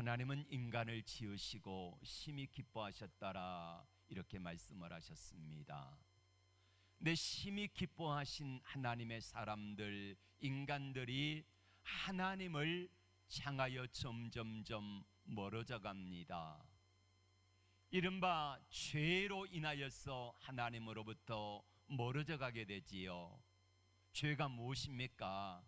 하나님은 인간을 지으시고 심히 기뻐하셨더라 이렇게 말씀을 하셨습니다. 내 심히 기뻐하신 하나님의 사람들, 인간들이 하나님을 향하여 점점점 멀어져 갑니다. 이른바 죄로 인하여서 하나님으로부터 멀어져 가게 되지요. 죄가 무엇입니까?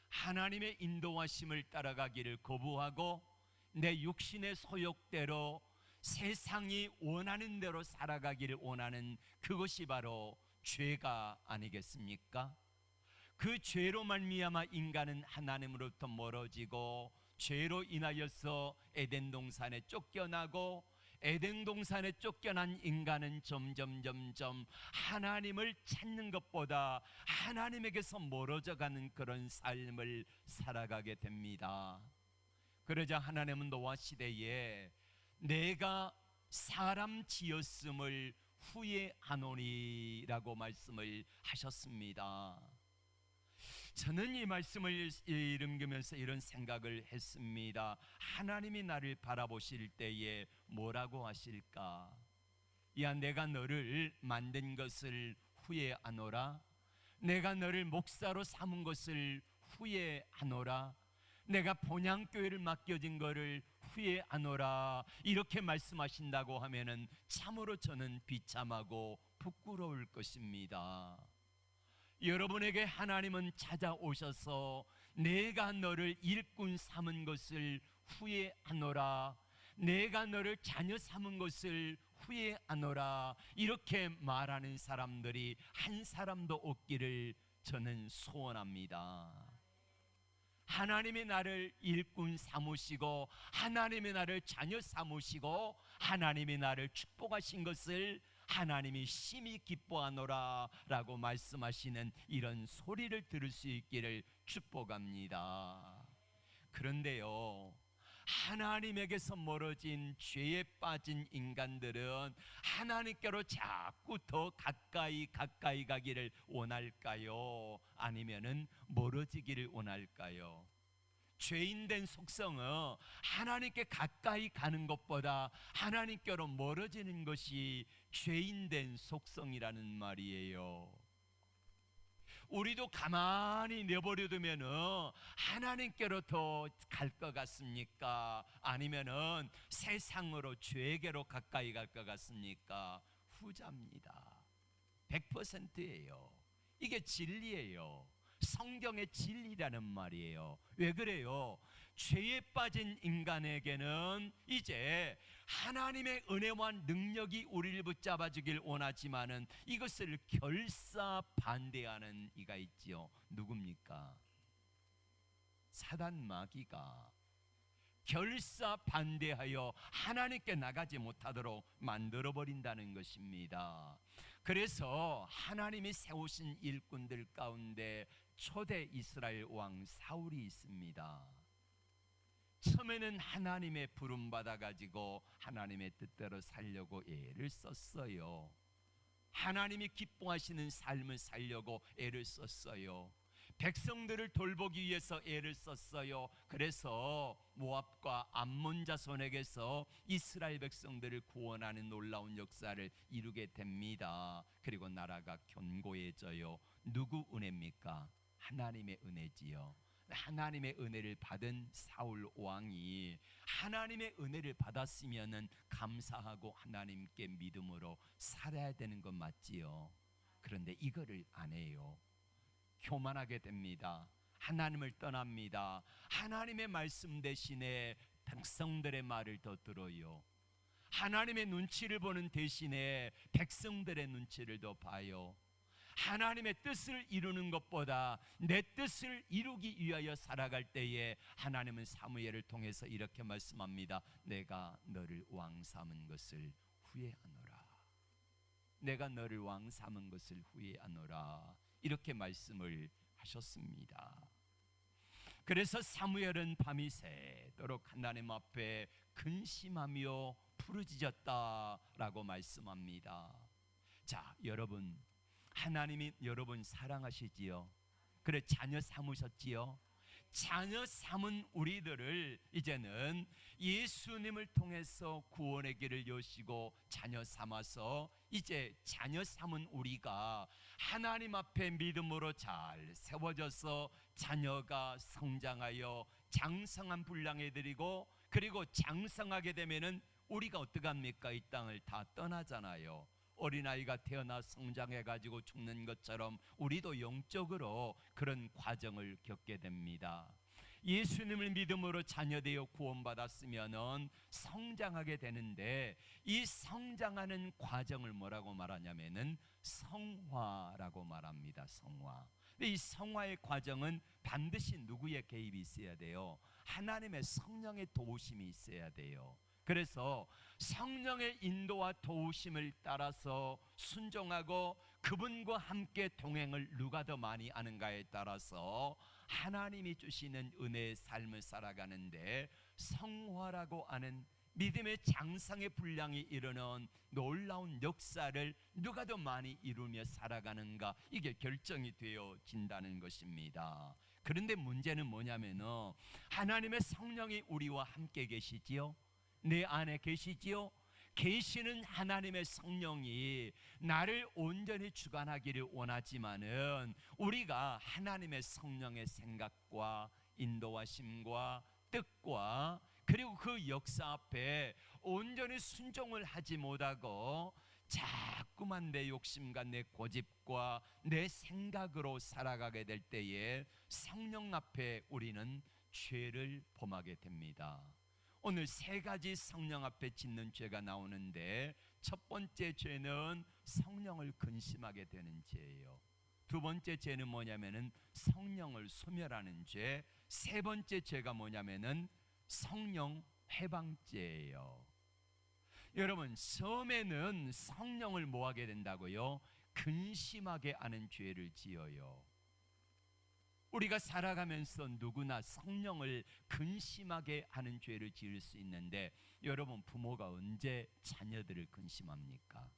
하나님의 인도하심을 따라가기를 거부하고 내 육신의 소욕대로 세상이 원하는 대로 살아가기를 원하는 그것이 바로 죄가 아니겠습니까? 그 죄로 말미암아 인간은 하나님으로부터 멀어지고 죄로 인하여서 에덴 동산에 쫓겨나고 에덴 동산에 쫓겨난 인간은 점점 하나님을 찾는 것보다 하나님에게서 멀어져 가는 그런 삶을 살아가게 됩니다. 그러자 하나님은 노아 시대에 내가 사람 지었음을 후회하노니라고 말씀을 하셨습니다. 저는 이 말씀을 읽으면서 이런 생각을 했습니다. 하나님이 나를 바라보실 때에 뭐라고 하실까? 야, 내가 너를 만든 것을 후회하노라. 내가 너를 목사로 삼은 것을 후회하노라. 내가 본향교회를 맡겨진 것을 후회하노라. 이렇게 말씀하신다고 하면은 참으로 저는 비참하고 부끄러울 것입니다. 여러분에게 하나님은 찾아오셔서 내가 너를 일꾼 삼은 것을 후회하노라. 내가 너를 자녀 삼은 것을 후회하노라. 이렇게 말하는 사람들이 한 사람도 없기를 저는 소원합니다. 하나님이 나를 일꾼 삼으시고 하나님이 나를 자녀 삼으시고 하나님이 나를 축복하신 것을 하나님이 심히 기뻐하노라 라고 말씀하시는 이런 소리를 들을 수 있기를 축복합니다. 그런데요, 하나님에게서 멀어진 죄에 빠진 인간들은 하나님께로 자꾸 더 가까이 가기를 원할까요? 아니면은 멀어지기를 원할까요? 죄인된 속성은 하나님께 가까이 가는 것보다 하나님께로 멀어지는 것이 죄인된 속성이라는 말이에요. 우리도 가만히 내버려두면 하나님께로 더 갈 것 같습니까? 아니면은 세상으로 죄계로 가까이 갈 것 같습니까? 후자입니다. 100%예요. 이게 진리예요. 성경의 진리라는 말이에요. 왜 그래요? 죄에 빠진 인간에게는 이제 하나님의 은혜와 능력이 우리를 붙잡아 주길 원하지만은 이것을 결사 반대하는 이가 있지요. 누굽니까? 사단 마귀가 결사 반대하여 하나님께 나가지 못하도록 만들어 버린다는 것입니다. 그래서 하나님이 세우신 일꾼들 가운데 초대 이스라엘 왕 사울이 있습니다. 처음에는 하나님의 부름 받아 가지고 하나님의 뜻대로 살려고 애를 썼어요. 하나님이 기뻐하시는 삶을 살려고 애를 썼어요. 백성들을 돌보기 위해서 애를 썼어요. 그래서 모압과 암몬 자손에게서 이스라엘 백성들을 구원하는 놀라운 역사를 이루게 됩니다. 그리고 나라가 견고해져요. 누구 은혜입니까? 하나님의 은혜지요. 하나님의 은혜를 받은 사울 왕이 하나님의 은혜를 받았으면은 감사하고 하나님께 믿음으로 살아야 되는 건 맞지요. 그런데 이거를 안 해요. 교만하게 됩니다. 하나님을 떠납니다. 하나님의 말씀 대신에 백성들의 말을 더 들어요. 하나님의 눈치를 보는 대신에 백성들의 눈치를 더 봐요. 하나님의 뜻을 이루는 것보다 내 뜻을 이루기 위하여 살아갈 때에 하나님은 사무엘을 통해서 이렇게 말씀합니다. 내가 너를 왕 삼은 것을 후회하노라. 내가 너를 왕 삼은 것을 후회하노라. 이렇게 말씀을 하셨습니다. 그래서 사무엘은 밤이 새도록 하나님 앞에 근심하며 부르짖었다라고 말씀합니다. 자, 여러분, 하나님이 여러분 사랑하시지요? 그래, 자녀 삼으셨지요? 자녀 삼은 우리들을 이제는 예수님을 통해서 구원의 길을 여시고 자녀 삼아서 이제 자녀 삼은 우리가 하나님 앞에 믿음으로 잘 세워져서 자녀가 성장하여 장성한 분량에 드리고, 그리고 장성하게 되면은 우리가 어떻게 합니까? 이 땅을 다 떠나잖아요. 어린아이가 태어나 성장해가지고 죽는 것처럼 우리도 영적으로 그런 과정을 겪게 됩니다. 예수님을 믿음으로 자녀되어 구원받았으면은 성장하게 되는데, 이 성장하는 과정을 뭐라고 말하냐면은 성화라고 말합니다. 성화. 이 성화의 과정은 반드시 누구의 개입이 있어야 돼요? 하나님의 성령의 도우심이 있어야 돼요. 그래서 성령의 인도와 도우심을 따라서 순종하고 그분과 함께 동행을 누가 더 많이 하는가에 따라서 하나님이 주시는 은혜의 삶을 살아가는데, 성화라고 하는 믿음의 장성의 분량이 이르는 놀라운 역사를 누가 더 많이 이루며 살아가는가, 이게 결정이 되어진다는 것입니다. 그런데 문제는 뭐냐면은 하나님의 성령이 우리와 함께 계시지요. 내 안에 계시지요. 계시는 하나님의 성령이 나를 온전히 주관하기를 원하지만은, 우리가 하나님의 성령의 생각과 인도하심과 뜻과 그리고 그 역사 앞에 온전히 순종을 하지 못하고 자꾸만 내 욕심과 내 고집과 내 생각으로 살아가게 될 때에 성령 앞에 우리는 죄를 범하게 됩니다. 오늘 세 가지 성령 앞에 짓는 죄가 나오는데, 첫 번째 죄는 성령을 근심하게 되는 죄예요. 두 번째 죄는 뭐냐면은 성령을 소멸하는 죄. 세 번째 죄가 뭐냐면은 성령 회방죄예요. 여러분, 처음에는 성령을 뭐하게 된다고요? 근심하게 하는 죄를 지어요. 우리가 살아가면서 누구나 성령을 근심하게 하는 죄를 지을 수 있는데, 여러분, 부모가 언제 자녀들을 근심합니까?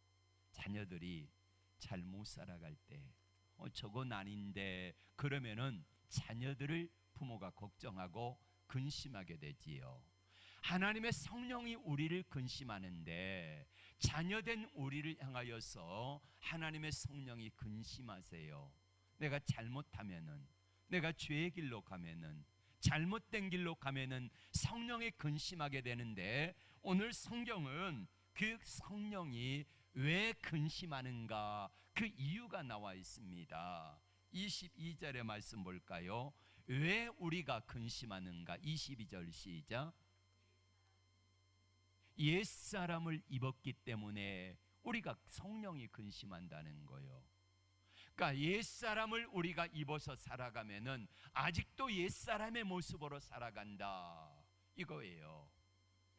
자녀들이 잘못 살아갈 때, 저건 아닌데, 그러면은 자녀들을 부모가 걱정하고 근심하게 되지요. 하나님의 성령이 우리를 근심하는데, 자녀된 우리를 향하여서 하나님의 성령이 근심하세요. 내가 잘못하면은, 내가 죄의 길로 가면은, 잘못된 길로 가면은 성령이 근심하게 되는데, 오늘 성경은 그 성령이 왜 근심하는가, 그 이유가 나와 있습니다. 22절의 말씀 볼까요? 왜 우리가 근심하는가? 22절 시작. 옛사람을 입었기 때문에 우리가 성령이 근심한다는 거예요. 그러니까 옛사람을 우리가 입어서 살아가면은 아직도 옛사람의 모습으로 살아간다, 이거예요.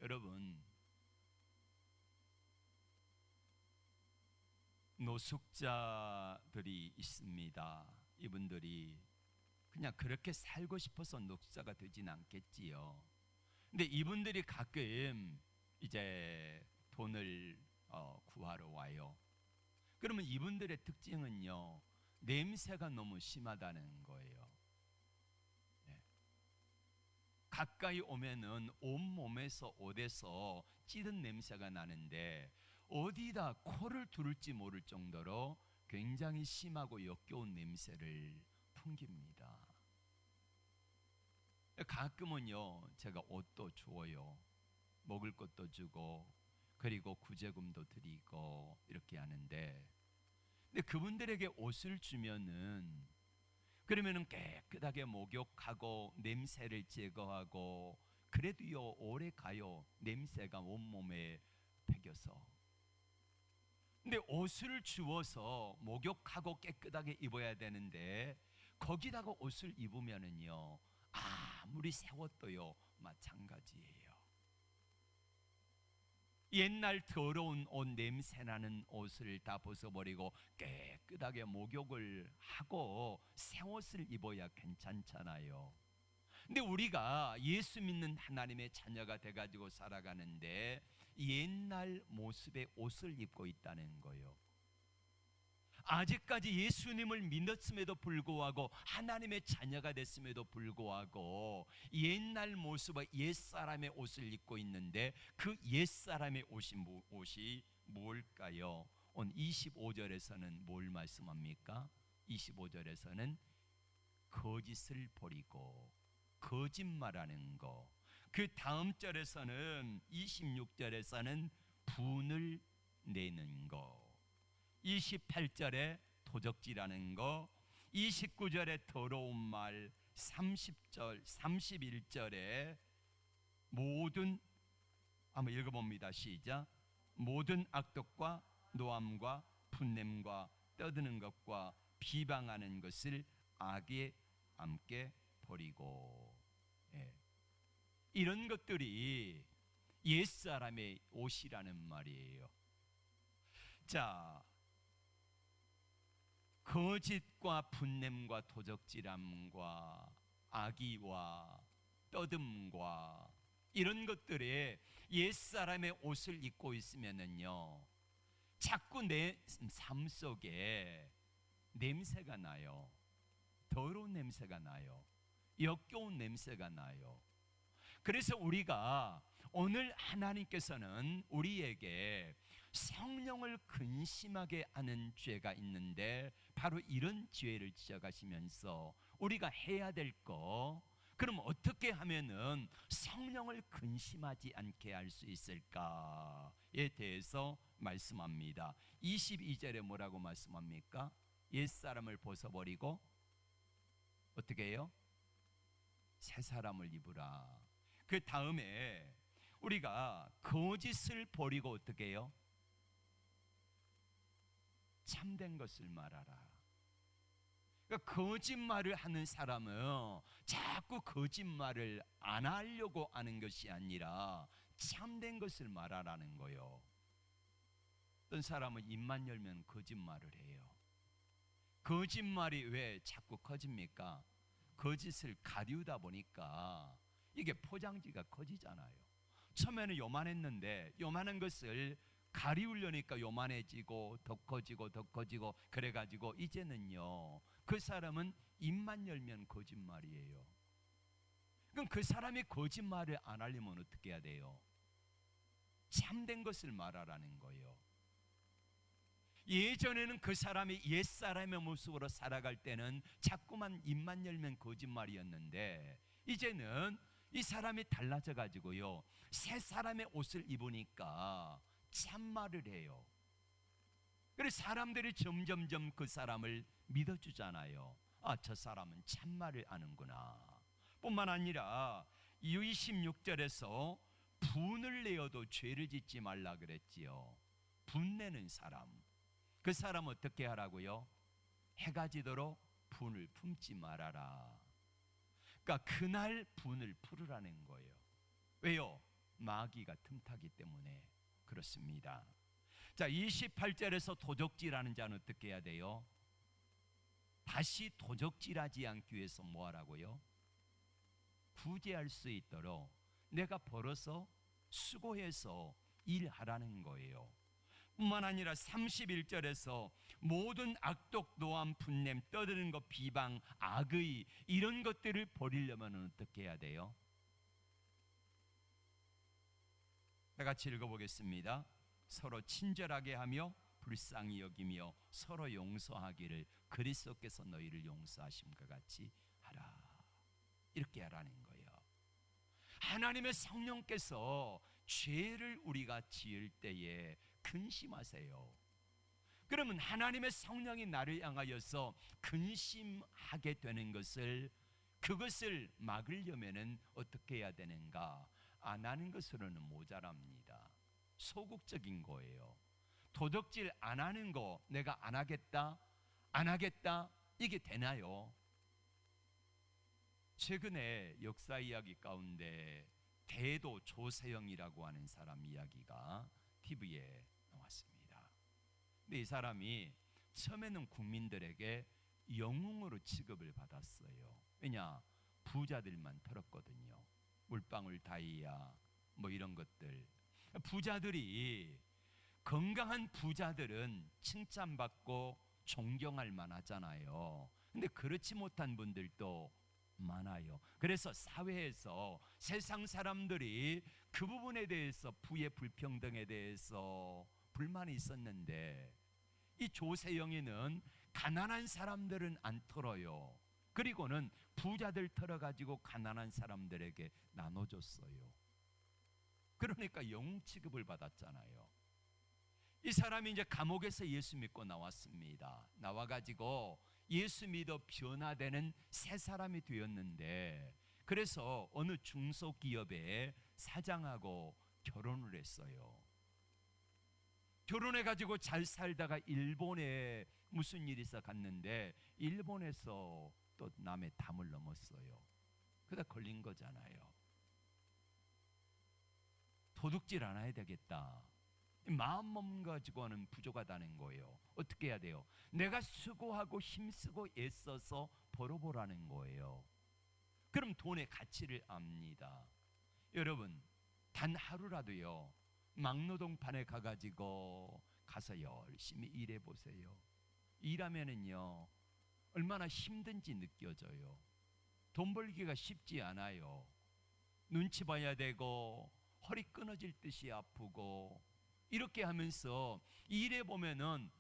여러분, 노숙자들이 있습니다. 이분들이 그냥 그렇게 살고 싶어서 노숙자가 되진 않겠지요. 근데 이분들이 가끔 이제 돈을 구하러 와요. 그러면 이분들의 특징은요, 냄새가 너무 심하다는 거예요. 네. 가까이 오면은 온몸에서 옷에서 찌든 냄새가 나는데, 어디다 코를 두를지 모를 정도로 굉장히 심하고 역겨운 냄새를 풍깁니다. 가끔은요, 제가 옷도 주어요. 먹을 것도 주고, 그리고 구제금도 드리고 이렇게 하는데, 근데 그분들에게 옷을 주면은, 그러면은 깨끗하게 목욕하고 냄새를 제거하고, 그래도요 오래 가요. 냄새가 온몸에 배겨서. 근데 옷을 주어서 목욕하고 깨끗하게 입어야 되는데, 거기다가 옷을 입으면은요, 아무리 새 옷도요 마찬가지예요. 옛날 더러운 옷, 냄새나는 옷을 다 벗어버리고 깨끗하게 목욕을 하고 새 옷을 입어야 괜찮잖아요. 근데 우리가 예수 믿는 하나님의 자녀가 돼가지고 살아가는데, 옛날 모습의 옷을 입고 있다는 거예요. 아직까지 예수님을 믿었음에도 불구하고 하나님의 자녀가 됐음에도 불구하고 옛날 모습의 옛사람의 옷을 입고 있는데 그 옛사람의 옷이 뭘까요? 오늘 25절에서는 뭘 말씀합니까? 25절에서는 거짓을 버리고 거짓말하는 거. 그 다음 절에서는 26절에서는 분을 내는 거. 28절에 도적질하는 거, 29절에 더러운 말, 30절, 31절에 모든, 한번 읽어봅니다. 시작. 모든 악독과 노함과 분냄과 떠드는 것과 비방하는 것을 악에 함께 버리고. 예. 이런 것들이 옛사람의 옷이라는 말이에요. 자, 거짓과 분냄과 도적질함과 악의와 떠듬과 이런 것들에 옛사람의 옷을 입고 있으면은요, 자꾸 내 삶 속에 냄새가 나요. 더러운 냄새가 나요. 역겨운 냄새가 나요. 그래서 우리가 오늘 하나님께서는 우리에게 성령을 근심하게 하는 죄가 있는데 바로 이런 죄를 지적하시면서 우리가 해야 될 거, 그럼 어떻게 하면은 성령을 근심하지 않게 할 수 있을까에 대해서 말씀합니다. 22절에 뭐라고 말씀합니까? 옛사람을 벗어버리고 어떻게 해요? 새 사람을 입으라. 그 다음에 우리가 거짓을 버리고 어떻게 해요? 참된 것을 말하라. 그러니까 거짓말을 하는 사람은 자꾸 거짓말을 안 하려고 하는 것이 아니라 참된 것을 말하라는 거예요. 어떤 사람은 입만 열면 거짓말을 해요. 거짓말이 왜 자꾸 커집니까? 거짓을 가리우다 보니까 이게 포장지가 커지잖아요. 처음에는 요만했는데 요만한 것을 가리우려니까 요만해지고 더 커지고 더 커지고 그래가지고 이제는요, 그 사람은 입만 열면 거짓말이에요. 그럼 그 사람이 거짓말을 안 하려면 어떻게 해야 돼요? 참된 것을 말하라는 거예요. 예전에는 그 사람이 옛사람의 모습으로 살아갈 때는 자꾸만 입만 열면 거짓말이었는데 이제는 이 사람이 달라져 가지고요, 새 사람의 옷을 입으니까 참말을 해요. 그래서 사람들이 점점점 그 사람을 믿어주잖아요. 아, 저 사람은 참말을 아는구나. 뿐만 아니라 26절에서 분을 내어도 죄를 짓지 말라 그랬지요. 분내는 사람, 그 사람 어떻게 하라고요? 해가 지도록 분을 품지 말아라. 그러니까 그날 분을 풀으라는 거예요. 왜요? 마귀가 틈타기 때문에 그렇습니다. 자, 28절에서 도적질하는 자는 어떻게 해야 돼요? 다시 도적질하지 않기 위해서 뭐 하라고요? 구제할 수 있도록 내가 벌어서 수고해서 일하라는 거예요. 뿐만 아니라 31절에서 모든 악독, 노함, 분냄, 떠드는 것, 비방, 악의 이런 것들을 버리려면 어떻게 해야 돼요? 다 같이 읽어보겠습니다. 서로 친절하게 하며 불쌍히 여기며 서로 용서하기를 그리스도께서 너희를 용서하심과 같이 하라. 이렇게 하라는 거예요. 하나님의 성령께서 죄를 우리가 지을 때에 근심하세요. 그러면 하나님의 성령이 나를 향하여서 근심하게 되는 것을, 그것을 막으려면은 어떻게 해야 되는가? 안 하는 것으로는 모자랍니다. 소극적인 거예요. 도덕질 안 하는 거, 내가 안 하겠다, 안 하겠다, 이게 되나요? 최근에 역사 이야기 가운데 대도 조세영이라고 하는 사람 이야기가 TV에 나왔습니다. 근데 이 사람이 처음에는 국민들에게 영웅으로 취급을 받았어요. 왜냐? 부자들만 털었거든요. 물방울 다이아 뭐 이런 것들. 부자들이, 건강한 부자들은 칭찬받고 존경할 만하잖아요. 근데 그렇지 못한 분들도 많아요. 그래서 사회에서 세상 사람들이 그 부분에 대해서 부의 불평등에 대해서 불만이 있었는데 이 조세영이는 가난한 사람들은 안 털어요. 그리고는 부자들 털어가지고 가난한 사람들에게 나눠줬어요. 그러니까 영웅 취급을 받았잖아요. 이 사람이 이제 감옥에서 예수 믿고 나왔습니다. 나와가지고 예수 믿어 변화되는 새 사람이 되었는데, 그래서 어느 중소기업의 사장하고 결혼을 했어요. 결혼해가지고 잘 살다가 일본에 무슨 일이 있어 갔는데 일본에서 또 남의 담을 넘었어요. 그러다 걸린 거잖아요. 도둑질 안 해야 되겠다. 마음몸 가지고는 부족하다는 거예요. 어떻게 해야 돼요? 내가 수고하고 힘쓰고 애써서 벌어보라는 거예요. 그럼 돈의 가치를 압니다. 여러분, 단 하루라도요, 막노동판에 가서 열심히 일해 보세요. 일하면은요 얼마나 힘든지 느껴져요. 돈 벌기가 쉽지 않아요. 눈치 봐야 되고 허리 끊어질 듯이 아프고, 이렇게 하면서 일해 보면은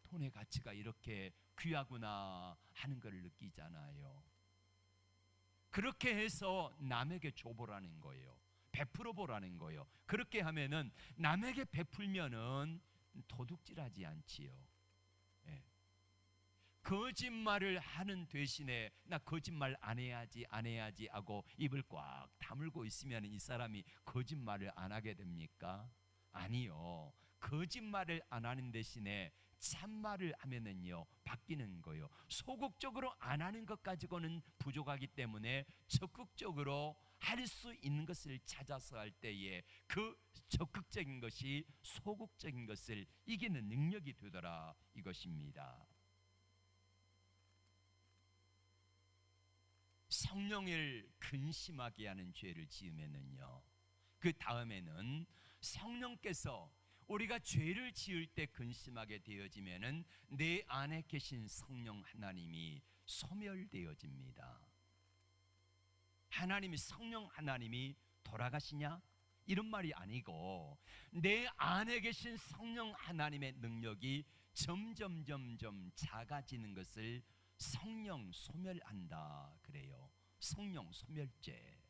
돈의 가치가 이렇게 귀하구나 하는 걸 느끼잖아요. 그렇게 해서 남에게 줘보라는 거예요. 베풀어 보라는 거예요. 그렇게 하면은 남에게 베풀면은 도둑질하지 않지요. 예. 거짓말을 하는 대신에 나 거짓말 안 해야지 하고 입을 꽉 다물고 있으면 이 사람이 거짓말을 안 하게 됩니까? 아니요. 거짓말을 안 하는 대신에 참말을 하면은요 바뀌는 거예요. 소극적으로 안 하는 것 가지고는 부족하기 때문에 적극적으로 할 수 있는 것을 찾아서 할 때에 그 적극적인 것이 소극적인 것을 이기는 능력이 되더라 이것입니다. 성령을 근심하게 하는 죄를 지으면은요, 그 다음에는 성령께서 우리가 죄를 지을 때 근심하게 되어지면은 내 안에 계신 성령 하나님이 소멸되어집니다. 하나님이, 성령 하나님이 돌아가시냐? 이런 말이 아니고 내 안에 계신 성령 하나님의 능력이 점점 작아지는 것을 성령 소멸한다 그래요. 성령 소멸죄.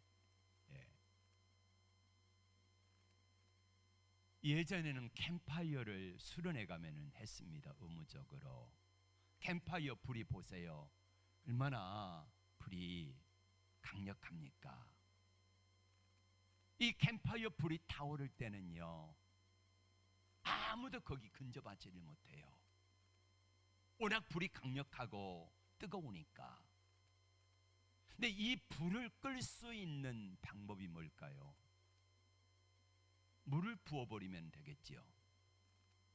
예전에는 캠파이어를 수련회 가면은 했습니다. 의무적으로. 캠파이어 불이 보세요. 얼마나 불이 강력합니까? 이 캠파이어 불이 타오를 때는요 아무도 거기 근접하지를 못해요. 워낙 불이 강력하고 뜨거우니까. 근데 이 불을 끌 수 있는 방법이 뭘까요? 물을 부어버리면 되겠지요.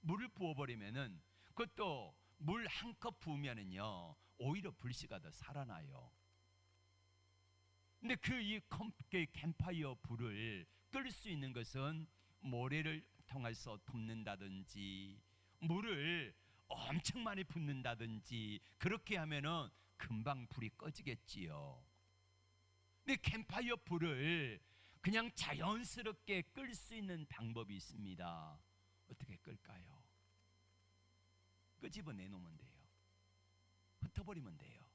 물을 부어버리면은, 그것도 물 한 컵 부으면은요 오히려 불씨가 더 살아나요. 근데 이 캠파이어 불을 끌 수 있는 것은 모래를 통해서 붓는다든지 물을 엄청 많이 붓는다든지 그렇게 하면은 금방 불이 꺼지겠지요. 근데 캠파이어 불을 그냥 자연스럽게 끌 수 있는 방법이 있습니다. 어떻게 끌까요? 끄집어 내놓으면 돼요. 흩어버리면 돼요.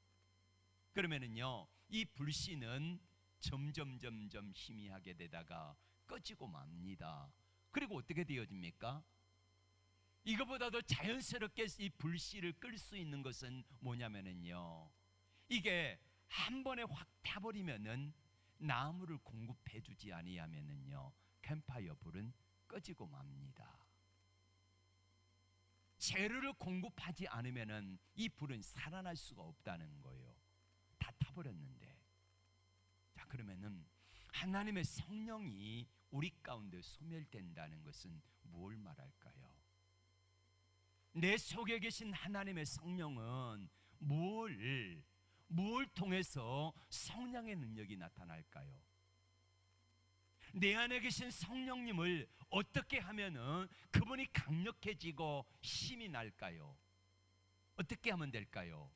그러면은요 이 불씨는 점점 희미하게 되다가 꺼지고 맙니다. 그리고 어떻게 되어집니까? 이거보다도 자연스럽게 이 불씨를 끌 수 있는 것은 뭐냐면은요, 이게 한 번에 확 타버리면은 나무를 공급해 주지 아니하면은요 캠파이어 불은 꺼지고 맙니다. 재료를 공급하지 않으면은 이 불은 살아날 수가 없다는 거예요. 다 타버렸는데. 자, 그러면은 하나님의 성령이 우리 가운데 소멸된다는 것은 뭘 말할까요? 내 속에 계신 하나님의 성령은 뭘 통해서 성령의 능력이 나타날까요? 내 안에 계신 성령님을 어떻게 하면은 그분이 강력해지고 힘이 날까요? 어떻게 하면 될까요?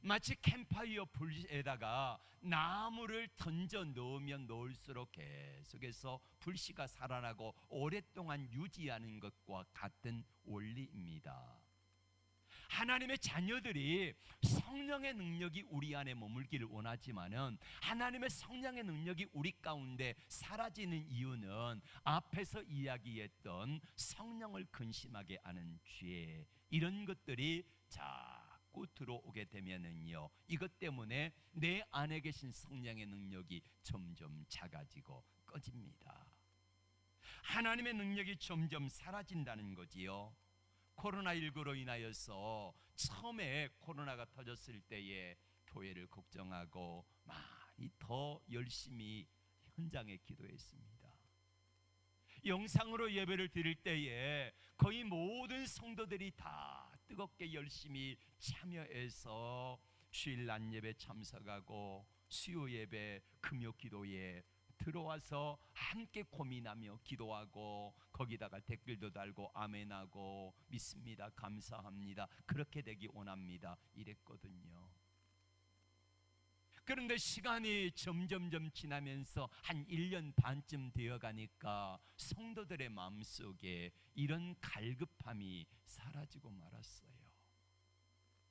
마치 캠파이어 불에다가 나무를 던져 넣으면 넣을수록 계속해서 불씨가 살아나고 오랫동안 유지하는 것과 같은 원리입니다. 하나님의 자녀들이 성령의 능력이 우리 안에 머물기를 원하지만은 하나님의 성령의 능력이 우리 가운데 사라지는 이유는 앞에서 이야기했던 성령을 근심하게 하는 죄, 이런 것들이 자꾸 들어오게 되면은요, 이것 때문에 내 안에 계신 성령의 능력이 점점 작아지고 꺼집니다. 하나님의 능력이 점점 사라진다는 거지요. 코로나19로 인하여서 처음에 코로나가 터졌을 때에 교회를 걱정하고 많이 더 열심히 현장에 기도했습니다. 영상으로 예배를 드릴 때에 거의 모든 성도들이 다 뜨겁게 열심히 참여해서 주일 낮 예배 참석하고 수요 예배, 금요 기도에 들어와서 함께 고민하며 기도하고 거기다가 댓글도 달고 아멘하고 믿습니다, 감사합니다, 그렇게 되기 원합니다 이랬거든요. 그런데 시간이 점점점 지나면서 한 1년 반쯤 되어가니까 성도들의 마음속에 이런 갈급함이 사라지고 말았어요.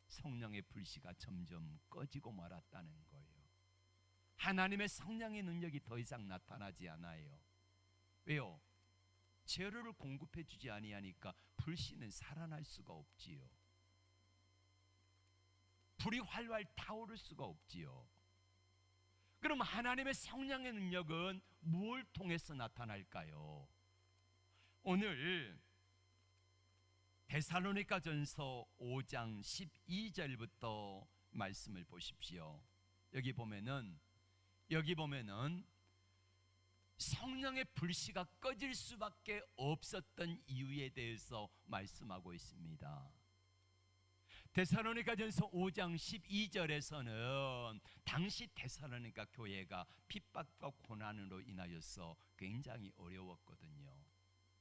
성령의 불씨가 점점 꺼지고 말았다는 거예요. 하나님의 성령의 능력이 더 이상 나타나지 않아요. 왜요? 재료를 공급해 주지 아니하니까 불씨는 살아날 수가 없지요. 불이 활활 타오를 수가 없지요. 그럼 하나님의 성령의 능력은 무엇을 통해서 나타날까요? 오늘 데살로니가전서 5장 12절부터 말씀을 보십시오. 여기 보면은 성령의 불씨가 꺼질 수밖에 없었던 이유에 대해서 말씀하고 있습니다. 데살로니가전서 5장 12절에서는 당시 데살로니가 교회가 핍박과 고난으로 인하여서 굉장히 어려웠거든요.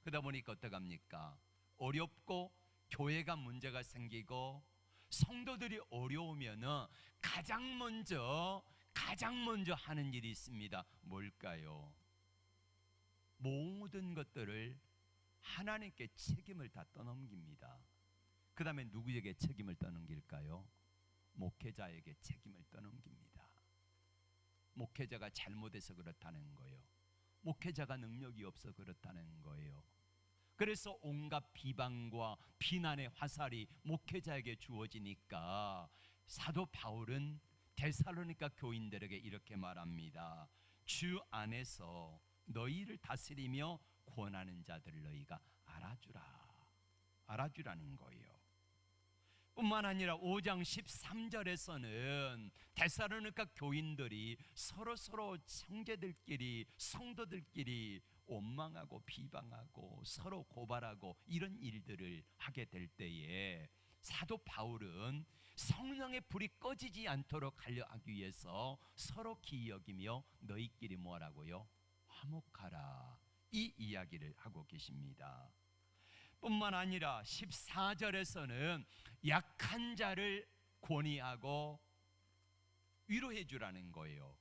그러다 보니까 어떡합니까? 어렵고 교회가 문제가 생기고 성도들이 어려우면은 가장 먼저 하는 일이 있습니다. 뭘까요? 모든 것들을 하나님께 책임을 다 떠넘깁니다. 그 다음에 누구에게 책임을 떠넘길까요? 목회자에게 책임을 떠넘깁니다. 목회자가 잘못해서 그렇다는 거예요. 목회자가 능력이 없어 그렇다는 거예요. 그래서 온갖 비방과 비난의 화살이 목회자에게 주어지니까 사도 바울은 데살로니가 교인들에게 이렇게 말합니다. 주 안에서 너희를 다스리며 권하는 자들을 너희가 알아주라는 거예요. 뿐만 아니라 5장 13절에서는 데살로니가 교인들이 서로 형제들끼리 성도들끼리 원망하고 비방하고 서로 고발하고 이런 일들을 하게 될 때에 사도 바울은 성령의 불이 꺼지지 않도록 하려 하기 위해서 서로 기이 여기며 너희끼리 뭐라고요? 화목하라, 이 이야기를 하고 계십니다. 뿐만 아니라 14절에서는 약한 자를 권위하고 위로해 주라는 거예요.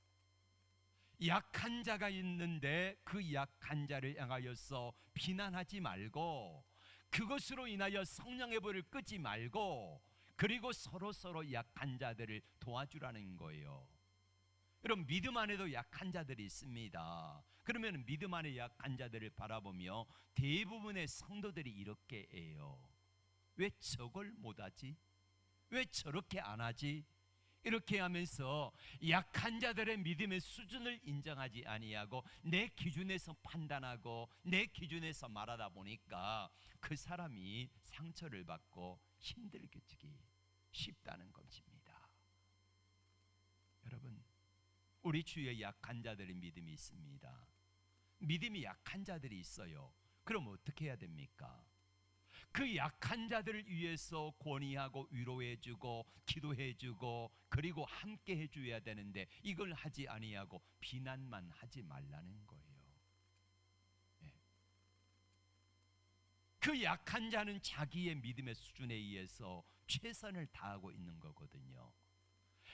약한 자가 있는데 그 약한 자를 향하여서 비난하지 말고 그것으로 인하여 성령의 불을 끄지 말고 그리고 서로 약한 자들을 도와주라는 거예요. 여러분, 믿음 안에도 약한 자들이 있습니다. 그러면 믿음 안에 약한 자들을 바라보며 대부분의 성도들이 이렇게 해요. 왜 저걸 못하지? 왜 저렇게 안 하지? 이렇게 하면서 약한 자들의 믿음의 수준을 인정하지 아니하고 내 기준에서 판단하고 내 기준에서 말하다 보니까 그 사람이 상처를 받고 힘들어지기 쉽다는 것입니다. 여러분, 우리 주위에 약한 자들의 믿음이 있습니다. 믿음이 약한 자들이 있어요. 그럼 어떻게 해야 됩니까? 그 약한 자들을 위해서 권위하고 위로해주고 기도해주고 그리고 함께 해줘야 되는데 이걸 하지 아니하고 비난만 하지 말라는 거예요. 네. 그 약한 자는 자기의 믿음의 수준에 의해서 최선을 다하고 있는 거거든요.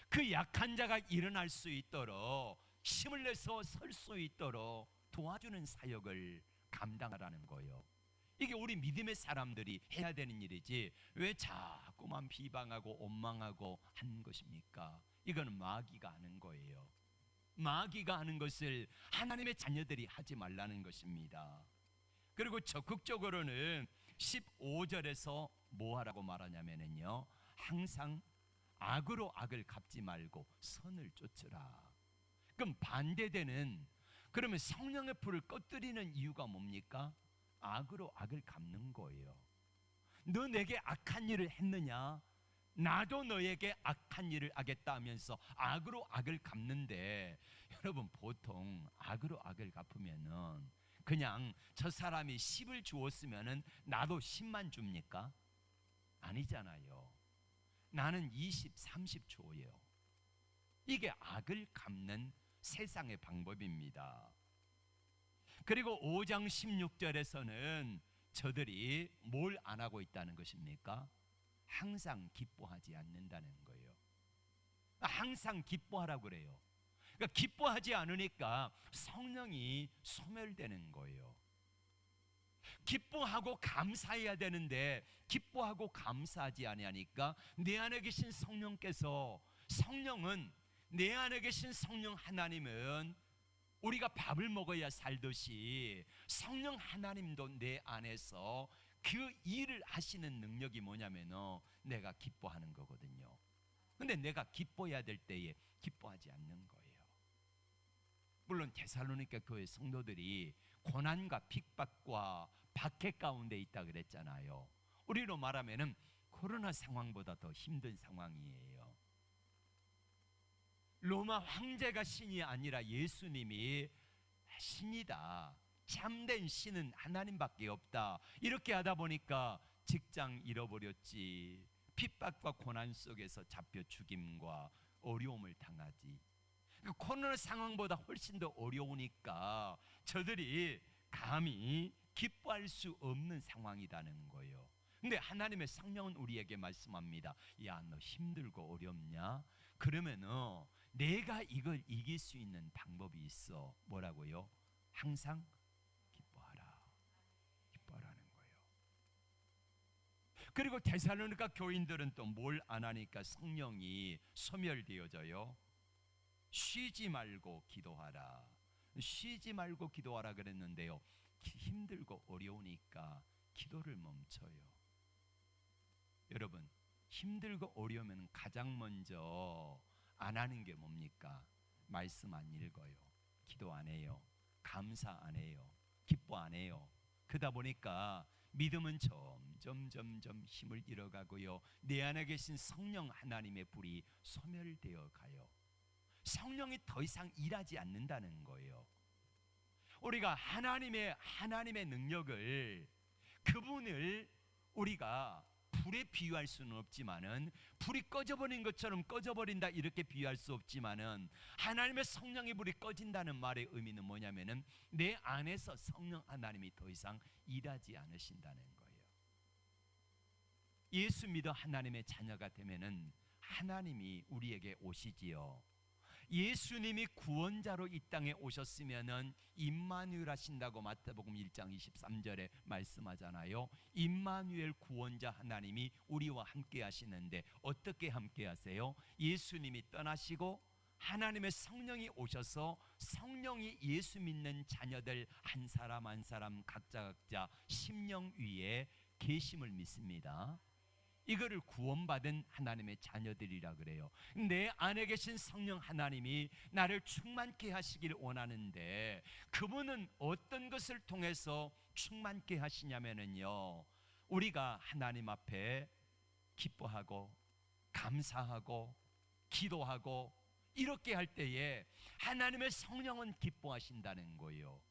그 약한 자가 일어날 수 있도록 힘을 내서 설 수 있도록 도와주는 사역을 감당하라는 거예요. 이게 우리 믿음의 사람들이 해야 되는 일이지 왜 자꾸만 비방하고 원망하고 하는 것입니까? 이거는 마귀가 하는 거예요. 마귀가 하는 것을 하나님의 자녀들이 하지 말라는 것입니다. 그리고 적극적으로는 15절에서 뭐 하라고 말하냐면요, 항상 악으로 악을 갚지 말고 선을 쫓으라. 그럼 반대되는, 그러면 성령의 불을 꺼뜨리는 이유가 뭡니까? 악으로 악을 갚는 거예요. 너 내게 악한 일을 했느냐? 나도 너에게 악한 일을 하겠다 하면서 악으로 악을 갚는데, 여러분 보통 악으로 악을 갚으면은 그냥 저 사람이 10을 주었으면은 나도 10만 줍니까? 아니잖아요. 나는 20, 30 줘요. 이게 악을 갚는 세상의 방법입니다. 그리고 5장 16절에서는 저들이 뭘 안 하고 있다는 것입니까? 항상 기뻐하지 않는다는 거예요. 항상 기뻐하라고 그래요. 그러니까 기뻐하지 않으니까 성령이 소멸되는 거예요. 기뻐하고 감사해야 되는데 기뻐하고 감사하지 아니하니까 내 안에 계신 성령께서, 성령은, 내 안에 계신 성령 하나님은 우리가 밥을 먹어야 살듯이 성령 하나님도 내 안에서 그 일을 하시는 능력이 뭐냐면요, 내가 기뻐하는 거거든요. 근데 내가 기뻐해야 될 때에 기뻐하지 않는 거예요. 물론 데살로니가 교회 성도들이 고난과 핍박과 박해 가운데 있다 그랬잖아요. 우리로 말하면은 코로나 상황보다 더 힘든 상황이에요. 로마 황제가 신이 아니라 예수님이 신이다, 참된 신은 하나님밖에 없다, 이렇게 하다 보니까 직장 잃어버렸지, 핍박과 고난 속에서 잡혀 죽임과 어려움을 당하지. 코로나 상황보다 훨씬 더 어려우니까 저들이 감히 기뻐할 수 없는 상황이라는 거예요. 근데 하나님의 성령은 우리에게 말씀합니다. 야, 너 힘들고 어렵냐? 그러면은 내가 이걸 이길 수 있는 방법이 있어. 뭐라고요? 항상 기뻐하라. 기뻐하라는 거예요. 그리고 데살로니가 교인들은 또 뭘 안 하니까 성령이 소멸되어져요. 쉬지 말고 기도하라. 쉬지 말고 기도하라 그랬는데요, 힘들고 어려우니까 기도를 멈춰요. 여러분, 힘들고 어려우면 가장 먼저 안 하는 게 뭡니까? 말씀 안 읽어요. 기도 안 해요. 감사 안 해요. 기뻐 안 해요. 그러다 보니까 믿음은 점점 힘을 잃어가고요, 내 안에 계신 성령 하나님의 불이 소멸되어 가요. 성령이 더 이상 일하지 않는다는 거예요. 우리가 하나님의 능력을, 그분을 우리가 불에 비유할 수는 없지만은, 불이 꺼져버린 것처럼 꺼져버린다 이렇게 비유할 수 없지만은, 하나님의 성령의 불이 꺼진다는 말의 의미는 뭐냐면은 내 안에서 성령 하나님이 더 이상 일하지 않으신다는 거예요. 예수 믿어 하나님의 자녀가 되면은 하나님이 우리에게 오시지요. 예수님이 구원자로 이 땅에 오셨으면은 임마누엘 하신다고 마태복음 1장 23절에 말씀하잖아요. 임마누엘 구원자 하나님이 우리와 함께 하시는데 어떻게 함께 하세요? 예수님이 떠나시고 하나님의 성령이 오셔서 성령이 예수 믿는 자녀들 한 사람 한 사람 각자 심령 위에 계심을 믿습니다. 이거를 구원받은 하나님의 자녀들이라 그래요. 내 안에 계신 성령 하나님이 나를 충만케 하시길 원하는데, 그분은 어떤 것을 통해서 충만케 하시냐면요, 우리가 하나님 앞에 기뻐하고 감사하고 기도하고 이렇게 할 때에 하나님의 성령은 기뻐하신다는 거예요.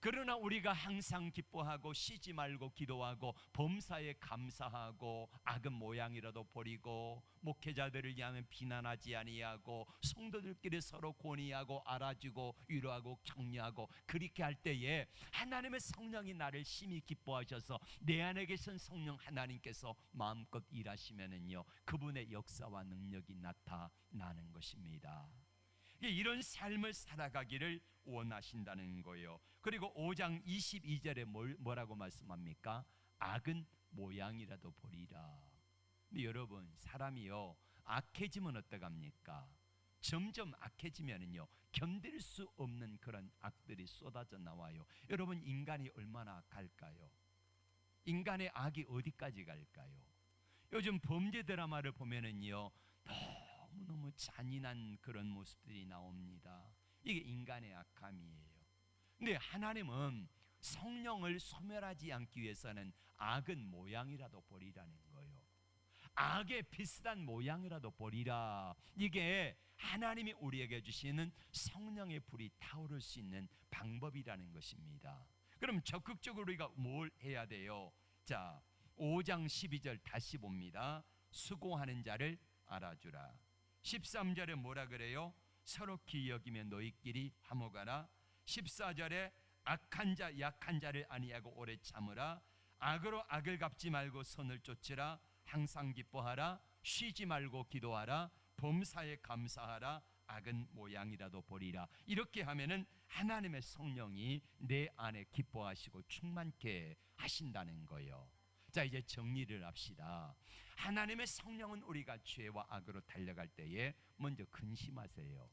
그러나 우리가 항상 기뻐하고 쉬지 말고 기도하고 범사에 감사하고 악은 모양이라도 버리고 목회자들을 향해 비난하지 아니하고 성도들끼리 서로 권위하고 알아주고 위로하고 격려하고 그렇게 할 때에 하나님의 성령이 나를 심히 기뻐하셔서 내 안에 계신 성령 하나님께서 마음껏 일하시면은요, 그분의 역사와 능력이 나타나는 것입니다. 이런 삶을 살아가기를 원하신다는 거예요. 그리고 5장 22절에 뭐라고 말씀합니까? 악은 모양이라도 보리라. 근데 여러분, 사람이요 악해지면 어떡합니까? 점점 악해지면은요 견딜 수 없는 그런 악들이 쏟아져 나와요. 여러분, 인간이 얼마나 악할까요? 인간의 악이 어디까지 갈까요? 요즘 범죄 드라마를 보면은요 너무너무 잔인한 그런 모습들이 나옵니다. 이게 인간의 악함이에요. 근데 하나님은 성령을 소멸하지 않기 위해서는 악은 모양이라도 버리라는 거예요. 악의 비슷한 모양이라도 버리라. 이게 하나님이 우리에게 주시는 성령의 불이 타오를 수 있는 방법이라는 것입니다. 그럼 적극적으로 우리가 뭘 해야 돼요? 자, 5장 12절 다시 봅니다. 수고하는 자를 알아주라. 13절에 뭐라 그래요? 서로 기여기며 너희끼리 화목하라. 14절에 악한 자 약한 자를 아니하고 오래 참으라. 악으로 악을 갚지 말고 선을 쫓으라. 항상 기뻐하라. 쉬지 말고 기도하라. 범사에 감사하라. 악은 모양이라도 버리라. 이렇게 하면은 하나님의 성령이 내 안에 기뻐하시고 충만케 하신다는 거예요. 자, 이제 정리를 합시다. 하나님의 성령은 우리가 죄와 악으로 달려갈 때에 먼저 근심하세요.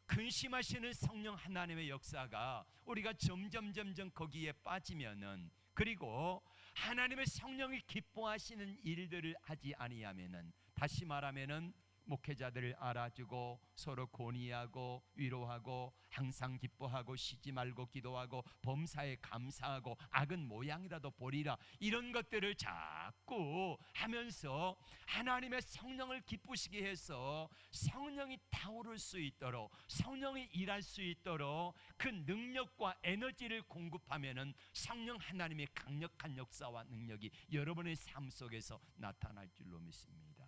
근심하시는 성령 하나님의 역사가 우리가 점점 거기에 빠지면은, 그리고 하나님의 성령이 기뻐하시는 일들을 하지 아니하면은, 다시 말하면은 목회자들을 알아주고 서로 권위하고 위로하고 항상 기뻐하고 쉬지 말고 기도하고 범사에 감사하고 악은 모양이라도 보리라, 이런 것들을 자꾸 하면서 하나님의 성령을 기쁘시게 해서 성령이 타오를 수 있도록, 성령이 일할 수 있도록 그 능력과 에너지를 공급하면은 성령 하나님의 강력한 역사와 능력이 여러분의 삶 속에서 나타날 줄로 믿습니다.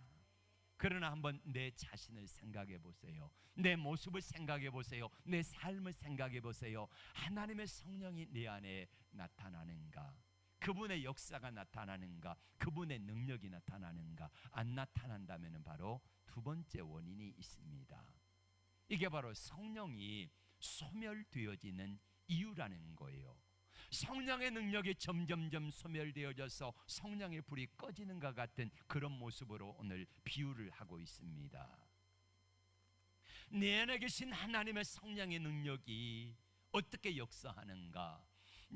그러나 한번 내 자신을 생각해 보세요. 내 모습을 생각해 보세요. 내 삶을 생각해 보세요. 하나님의 성령이 내 안에 나타나는가? 그분의 역사가 나타나는가? 그분의 능력이 나타나는가? 안 나타난다면 바로 두 번째 원인이 있습니다. 이게 바로 성령이 소멸되어지는 이유라는 거예요. 성령의 능력이 점점 소멸되어져서 성령의 불이 꺼지는 것 같은 그런 모습으로 오늘 비유를 하고 있습니다. 내 안에 계신 하나님의 성령의 능력이 어떻게 역사하는가?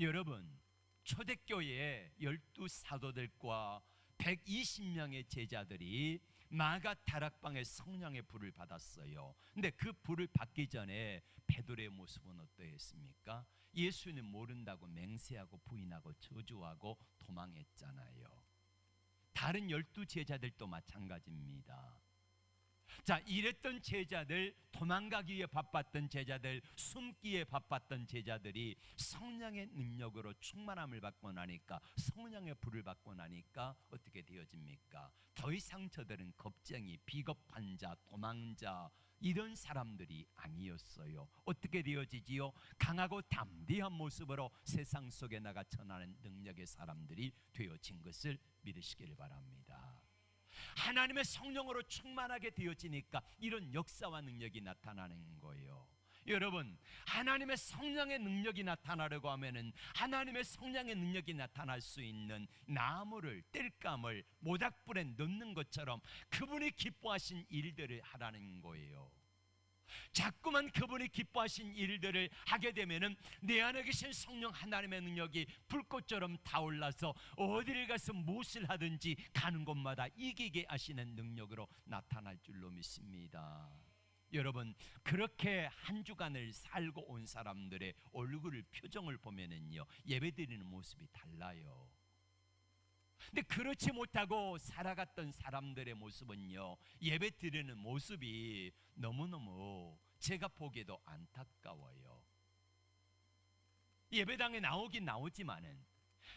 여러분, 초대교회의 12사도들과 120명의 제자들이 마가 다락방에 성령의 불을 받았어요. 근데 그 불을 받기 전에 베드로의 모습은 어떠했습니까? 예수는 모른다고 맹세하고 부인하고 저주하고 도망했잖아요. 다른 12제자들도 마찬가지입니다. 자, 이랬던 제자들, 도망가기 위해 바빴던 제자들, 숨기에 바빴던 제자들이 성령의 능력으로 충만함을 받고 나니까, 성령의 불을 받고 나니까 어떻게 되어집니까? 더 이상 저들은 겁쟁이, 비겁한 자, 도망자 이런 사람들이 아니었어요. 어떻게 되어지지요? 강하고 담대한 모습으로 세상 속에 나가 전하는 능력의 사람들이 되어진 것을 믿으시기를 바랍니다. 하나님의 성령으로 충만하게 되어지니까 이런 역사와 능력이 나타나는 거예요. 여러분, 하나님의 성령의 능력이 나타나려고 하면은 하나님의 성령의 능력이 나타날 수 있는 나무를, 땔감을 모닥불에 넣는 것처럼 그분이 기뻐하신 일들을 하라는 거예요. 자꾸만 그분이 기뻐하신 일들을 하게 되면은 내 안에 계신 성령 하나님의 능력이 불꽃처럼 타올라서 어디를 가서 무엇을 하든지 가는 곳마다 이기게 하시는 능력으로 나타날 줄로 믿습니다. 여러분, 그렇게 한 주간을 살고 온 사람들의 얼굴을, 표정을 보면은요 예배드리는 모습이 달라요. 근데 그렇지 못하고 살아갔던 사람들의 모습은요, 예배 드리는 모습이 너무너무 제가 보기에도 안타까워요. 예배당에 나오긴 나오지만은,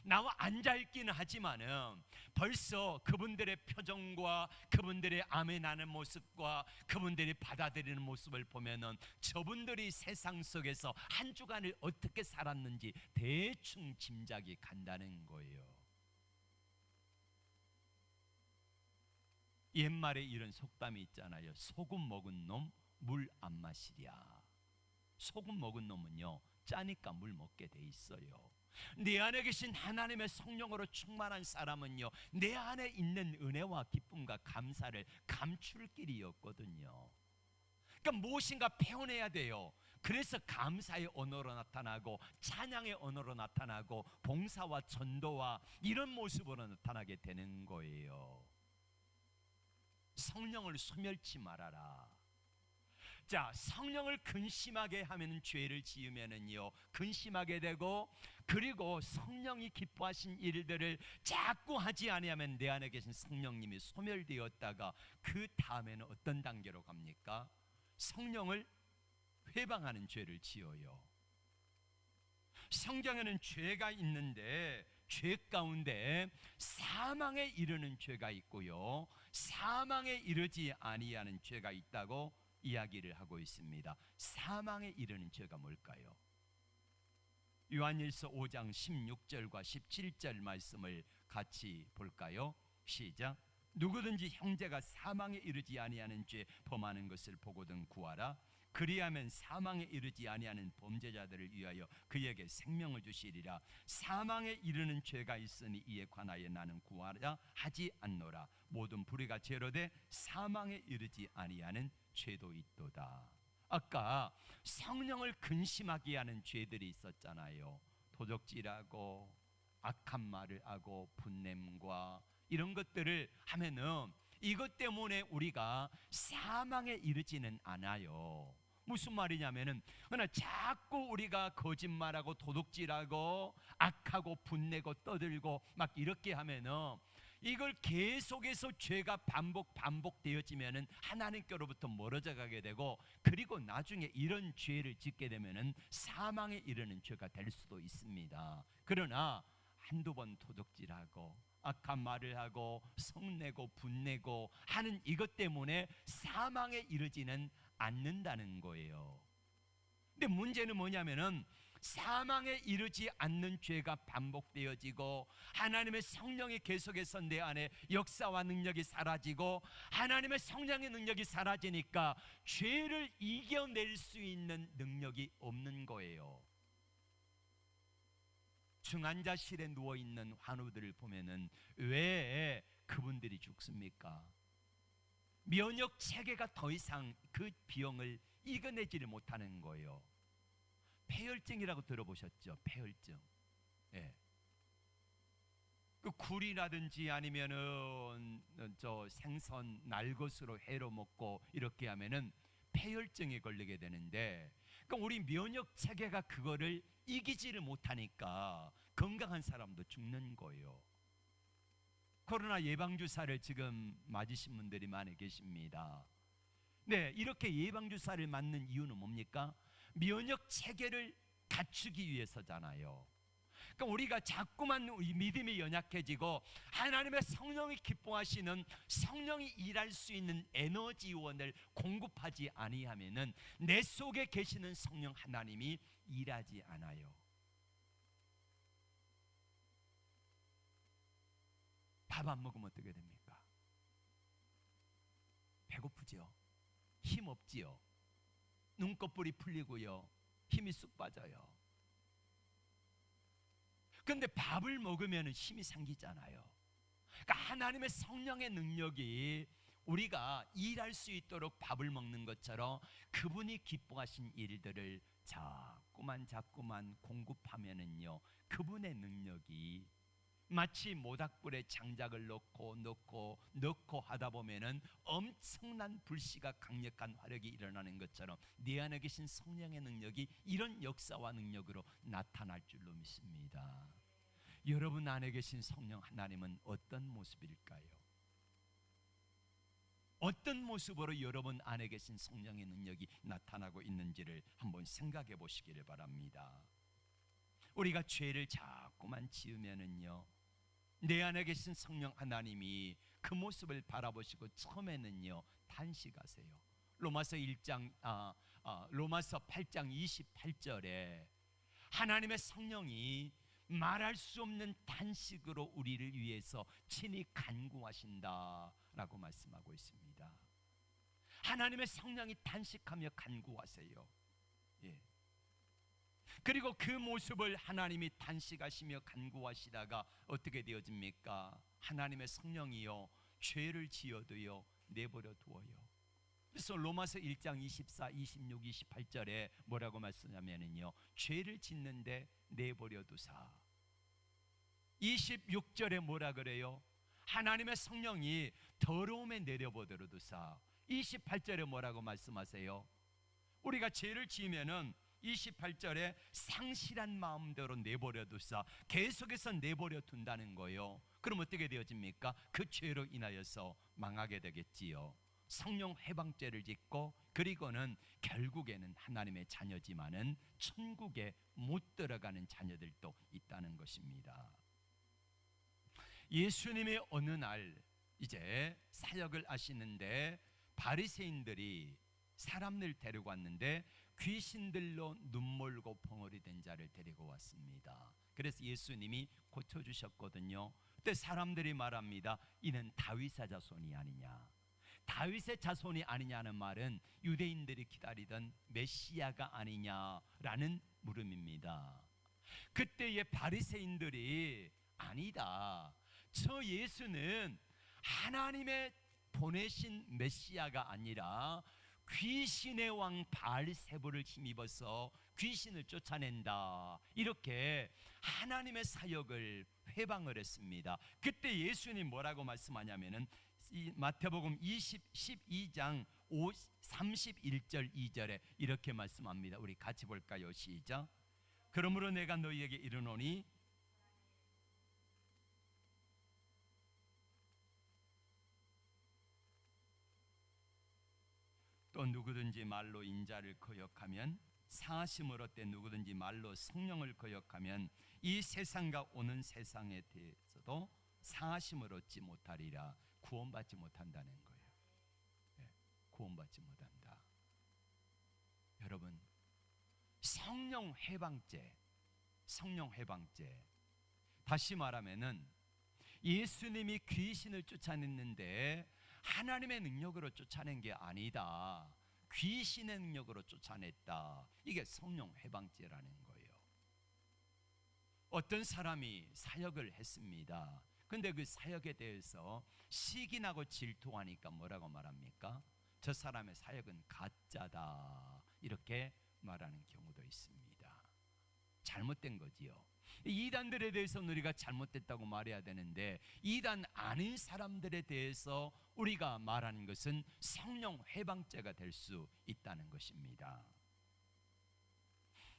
나와 앉아있기는 하지만은 벌써 그분들의 표정과 그분들의 아멘하는 모습과 그분들이 받아들이는 모습을 보면은 저분들이 세상 속에서 한 주간을 어떻게 살았는지 대충 짐작이 간다는 거예요. 옛말에 이런 속담이 있잖아요. 소금 먹은 놈 물 안 마시랴. 소금 먹은 놈은요, 짜니까 물 먹게 돼 있어요. 내 안에 계신 하나님의 성령으로 충만한 사람은요, 내 안에 있는 은혜와 기쁨과 감사를 감출 길이 없거든요. 그러니까 무엇인가 표현해야 돼요. 그래서 감사의 언어로 나타나고 찬양의 언어로 나타나고 봉사와 전도와 이런 모습으로 나타나게 되는 거예요. 성령을 소멸치 말아라. 자, 성령을 근심하게 하면 죄를 지으면은요, 근심하게 되고, 그리고 성령이 기뻐하신 일들을 자꾸 하지 아니하면 내 안에 계신 성령님이 소멸되었다가 그 다음에는 어떤 단계로 갑니까? 성령을 회방하는 죄를 지어요. 성경에는 죄가 있는데 죄 가운데 사망에 이르는 죄가 있고요, 사망에 이르지 아니하는 죄가 있다고 이야기를 하고 있습니다. 사망에 이르는 죄가 뭘까요? 요한일서 5장 16절과 17절 말씀을 같이 볼까요? 시작. 누구든지 형제가 사망에 이르지 아니하는 죄 범하는 것을 보거든 구하라. 그리하면 사망에 이르지 아니하는 범죄자들을 위하여 그에게 생명을 주시리라. 사망에 이르는 죄가 있으니 이에 관하여 나는 구하라 하지 않노라. 모든 불의가 죄로 돼 사망에 이르지 아니하는 죄도 있도다. 아까 성령을 근심하게 하는 죄들이 있었잖아요. 도적질하고 악한 말을 하고 분냄과 이런 것들을 하면은 이것 때문에 우리가 사망에 이르지는 않아요. 무슨 말이냐면은 그러나 자꾸 우리가 거짓말하고 도둑질하고 악하고 분내고 떠들고 막 이렇게 하면은 이걸 계속해서 죄가 반복되어지면은 하나님께로부터 멀어져 가게 되고, 그리고 나중에 이런 죄를 짓게 되면은 사망에 이르는 죄가 될 수도 있습니다. 그러나 한두 번 도둑질하고 악한 말을 하고 성내고 분내고 하는 이것 때문에 사망에 이르지는 않는다는 거예요. 근데 문제는 뭐냐면은 사망에 이르지 않는 죄가 반복되어지고 하나님의 성령이 계속해서 내 안에 역사와 능력이 사라지고 하나님의 성령의 능력이 사라지니까 죄를 이겨낼 수 있는 능력이 없는 거예요. 중환자실에 누워있는 환우들을 보면은 왜 그분들이 죽습니까? 면역 체계가 더 이상 그 병을 이겨내지를 못하는 거예요. 폐혈증이라고 들어보셨죠? 폐혈증. 예. 그 굴이라든지 아니면은 저 생선 날것으로 회로 먹고 이렇게 하면은 폐혈증에 걸리게 되는데, 그러니까 우리 면역 체계가 그거를 이기지를 못하니까 건강한 사람도 죽는 거예요. 코로나 예방주사를 지금 맞으신 분들이 많이 계십니다. 네, 이렇게 예방주사를 맞는 이유는 뭡니까? 면역 체계를 갖추기 위해서잖아요. 그러니까 우리가 자꾸만 믿음이 연약해지고 하나님의 성령이 기뻐하시는 성령이 일할 수 있는 에너지원을 공급하지 아니하면은 내 속에 계시는 성령 하나님이 일하지 않아요. 밥 안 먹으면 어떻게 됩니까? 배고프지요? 힘 없지요? 눈꺼풀이 풀리고요, 힘이 쑥 빠져요. 그런데 밥을 먹으면 힘이 생기잖아요. 그러니까 하나님의 성령의 능력이 우리가 일할 수 있도록 밥을 먹는 것처럼 그분이 기뻐하신 일들을 자꾸만 공급하면은요, 그분의 능력이 마치 모닥불에 장작을 넣고 하다 보면은 엄청난 불씨가 강력한 화력이 일어나는 것처럼 내 안에 계신 성령의 능력이 이런 역사와 능력으로 나타날 줄로 믿습니다. 여러분 안에 계신 성령 하나님은 어떤 모습일까요? 어떤 모습으로 여러분 안에 계신 성령의 능력이 나타나고 있는지를 한번 생각해 보시기를 바랍니다. 우리가 죄를 자꾸만 지으면은요, 내 안에 계신 성령 하나님이 그 모습을 바라보시고 처음에는요 탄식하세요. 로마서 8장 28절에 하나님의 성령이 말할 수 없는 탄식으로 우리를 위해서 친히 간구하신다라고 말씀하고 있습니다. 하나님의 성령이 탄식하며 간구하세요. 예. 그리고 그 모습을 하나님이 탄식하시며 간구하시다가 어떻게 되어집니까? 하나님의 성령이요 죄를 지어도요 내버려 두어요. 그래서 로마서 1장 24, 26, 28절에 뭐라고 말씀하냐면요, 죄를 짓는데 내버려 두사. 26절에 뭐라 그래요? 하나님의 성령이 더러움에 내려버려 두사. 28절에 뭐라고 말씀하세요? 우리가 죄를 지으면은 28절에 상실한 마음대로 내버려 두사, 계속해서 내버려 둔다는 거예요. 그럼 어떻게 되어집니까? 그 죄로 인하여서 망하게 되겠지요. 성령 회방죄를 짓고, 그리고는 결국에는 하나님의 자녀지만은 천국에 못 들어가는 자녀들도 있다는 것입니다. 예수님이 어느 날 이제 사역을 하시는데 바리새인들이 사람들 데리고 왔는데 귀신들로 눈멀고 벙어리 된 자를 데리고 왔습니다. 그래서 예수님이 고쳐주셨거든요. 그때 사람들이 말합니다. 이는 다윗의 자손이 아니냐. 다윗의 자손이 아니냐는 말은 유대인들이 기다리던 메시아가 아니냐라는 물음입니다. 그때의 바리새인들이 아니다, 저 예수는 하나님의 보내신 메시아가 아니라 귀신의 왕 바알세불을 힘입어서 귀신을 쫓아낸다, 이렇게 하나님의 사역을 회방을 했습니다. 그때 예수님 뭐라고 말씀하냐면은 마태복음 12장 31절 2절에 이렇게 말씀합니다. 우리 같이 볼까요? 시작. 그러므로 내가 너희에게 이르노니 또 누구든지 말로 인자를 거역하면 사심을 얻되 누구든지 말로 성령을 거역하면 이 세상과 오는 세상에 대해서도 사심을 얻지 못하리라. 구원받지 못한다는 거예요. 네, 구원받지 못한다. 여러분, 성령 회방죄, 다시 말하면은 예수님이 귀신을 쫓아냈는데 하나님의 능력으로 쫓아낸 게 아니다, 귀신의 능력으로 쫓아냈다. 이게 성령 회방죄라는 거예요. 어떤 사람이 사역을 했습니다. 근데 그 사역에 대해서 시기나고 질투하니까 뭐라고 말합니까? 저 사람의 사역은 가짜다, 이렇게 말하는 경우도 있습니다. 잘못된 거지요. 이단들에 대해서는 우리가 잘못됐다고 말해야 되는데, 이단 아닌 사람들에 대해서 우리가 말하는 것은 성령 회방죄가 될 수 있다는 것입니다.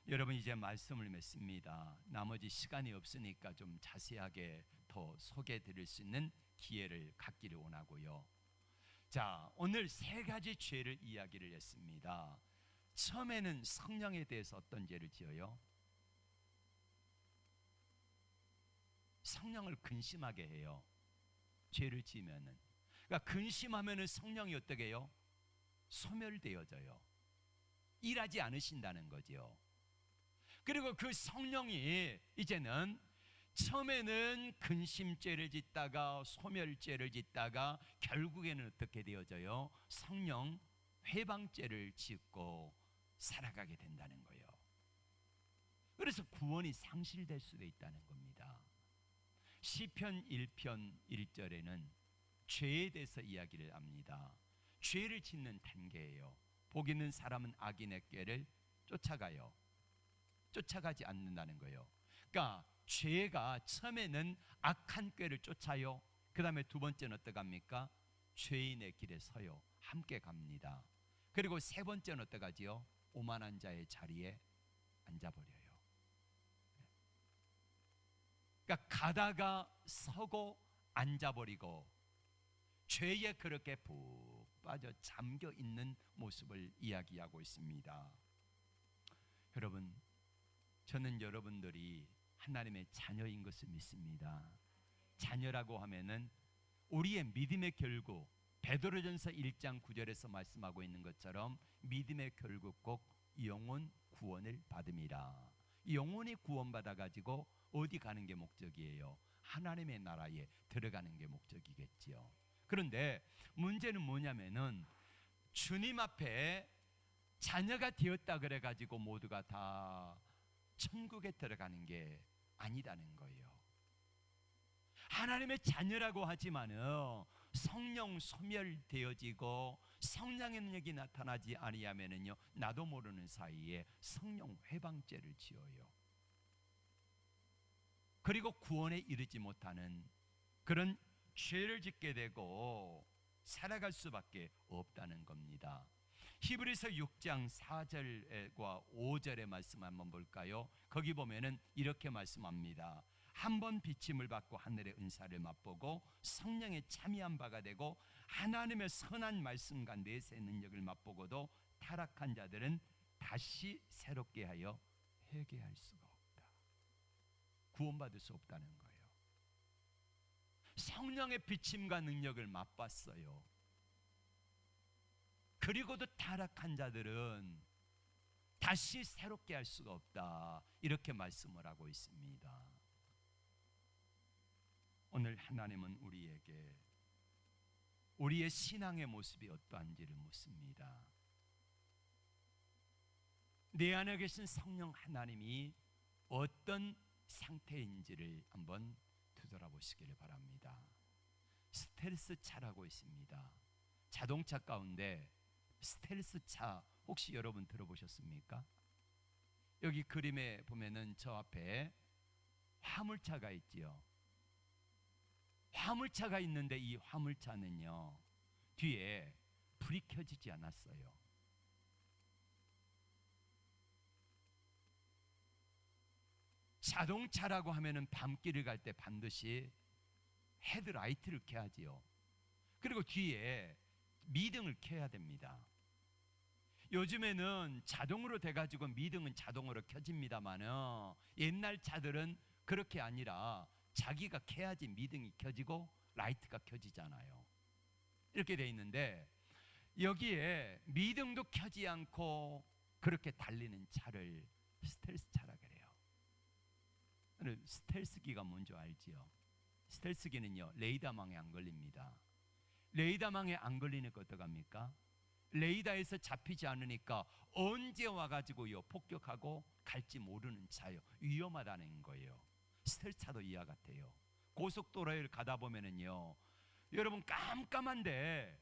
여러분, 이제 말씀을 맺습니다. 나머지 시간이 없으니까 좀 자세하게 더 소개해 드릴 수 있는 기회를 갖기를 원하고요. 자, 오늘 세 가지 죄를 이야기를 했습니다. 처음에는 성령에 대해서 어떤 죄를 지어요? 성령을 근심하게 해요. 죄를 지으면은. 그러니까 근심하면은 성령이 어떻게 해요? 소멸되어져요. 일하지 않으신다는 거죠. 그리고 그 성령이 이제는 처음에는 근심죄를 짓다가 소멸죄를 짓다가 결국에는 어떻게 되어져요? 성령 회방죄를 짓고 살아가게 된다는 거예요. 그래서 구원이 상실될 수도 있다는 겁니다. 시편 1편 1절에는 죄에 대해서 이야기를 합니다. 죄를 짓는 단계예요. 복 있는 사람은 악인의 꾀를 쫓아가지 않는다는 거예요. 그러니까 죄가 처음에는 악한 꾀를 쫓아요. 그 다음에 두 번째는 어떡합니까? 죄인의 길에 서요. 함께 갑니다. 그리고 세 번째는 어떡하지요? 오만한 자의 자리에 앉아버려요. 그러니까 가다가 서고 앉아버리고 죄에 그렇게 푹 빠져 잠겨 있는 모습을 이야기하고 있습니다. 여러분, 저는 여러분들이 하나님의 자녀인 것을 믿습니다. 자녀라고 하면은 우리의 믿음의 결국, 베드로전서 1장 9절에서 말씀하고 있는 것처럼 믿음의 결국 꼭 영혼 구원을 받음이라. 영혼이 구원받아 가지고 어디 가는 게 목적이에요? 하나님의 나라에 들어가는 게 목적이겠지요. 그런데 문제는 뭐냐면은 주님 앞에 자녀가 되었다 그래 가지고 모두가 다 천국에 들어가는 게 아니라는 거예요. 하나님의 자녀라고 하지만은 성령 소멸되어지고 성령의 능력이 나타나지 아니하면은요, 나도 모르는 사이에 성령 회방죄를 지어요. 그리고 구원에 이르지 못하는 그런 죄를 짓게 되고 살아갈 수밖에 없다는 겁니다. 히브리서 6장 4절과 5절의 말씀 한번 볼까요? 거기 보면은 이렇게 말씀합니다. 한번 비침을 받고 하늘의 은사를 맛보고 성령의 참여한 바가 되고 하나님의 선한 말씀과 내세 능력을 맛보고도 타락한 자들은 다시 새롭게 하여 회개할 수가 없다. 구원받을 수 없다는 거예요. 성령의 비침과 능력을 맛봤어요. 그리고도 타락한 자들은 다시 새롭게 할 수가 없다. 이렇게 말씀을 하고 있습니다. 오늘 하나님은 우리에게 우리의 신앙의 모습이 어떠한지를 묻습니다. 내 안에 계신 성령 하나님이 어떤 상태인지를 한번 되돌아보시기를 바랍니다. 스텔스 차라고 있습니다. 자동차 가운데 스텔스 차 혹시 여러분 들어보셨습니까? 여기 그림에 보면은 저 앞에 화물차가 있지요. 화물차가 있는데 이 화물차는요, 뒤에 불이 켜지지 않았어요. 자동차라고 하면은 밤길을 갈 때 반드시 헤드라이트를 켜야지요. 그리고 뒤에 미등을 켜야 됩니다. 요즘에는 자동으로 돼가지고 미등은 자동으로 켜집니다만은 옛날 차들은 그렇게 아니라 자기가 켜야지 미등이 켜지고 라이트가 켜지잖아요. 이렇게 돼 있는데 여기에 미등도 켜지 않고 그렇게 달리는 차를 스텔스 차라 그래요. 스텔스기가 뭔지 알지요? 스텔스기는요, 레이더망에 안 걸립니다. 레이더망에 안 걸리니까 어떡합니까? 레이더에서 잡히지 않으니까 언제 와가지고요 폭격하고 갈지 모르는 차요. 위험하다는 거예요. 스텔스차도 이와 같아요. 고속도로를 가다 보면은요, 여러분 깜깜한데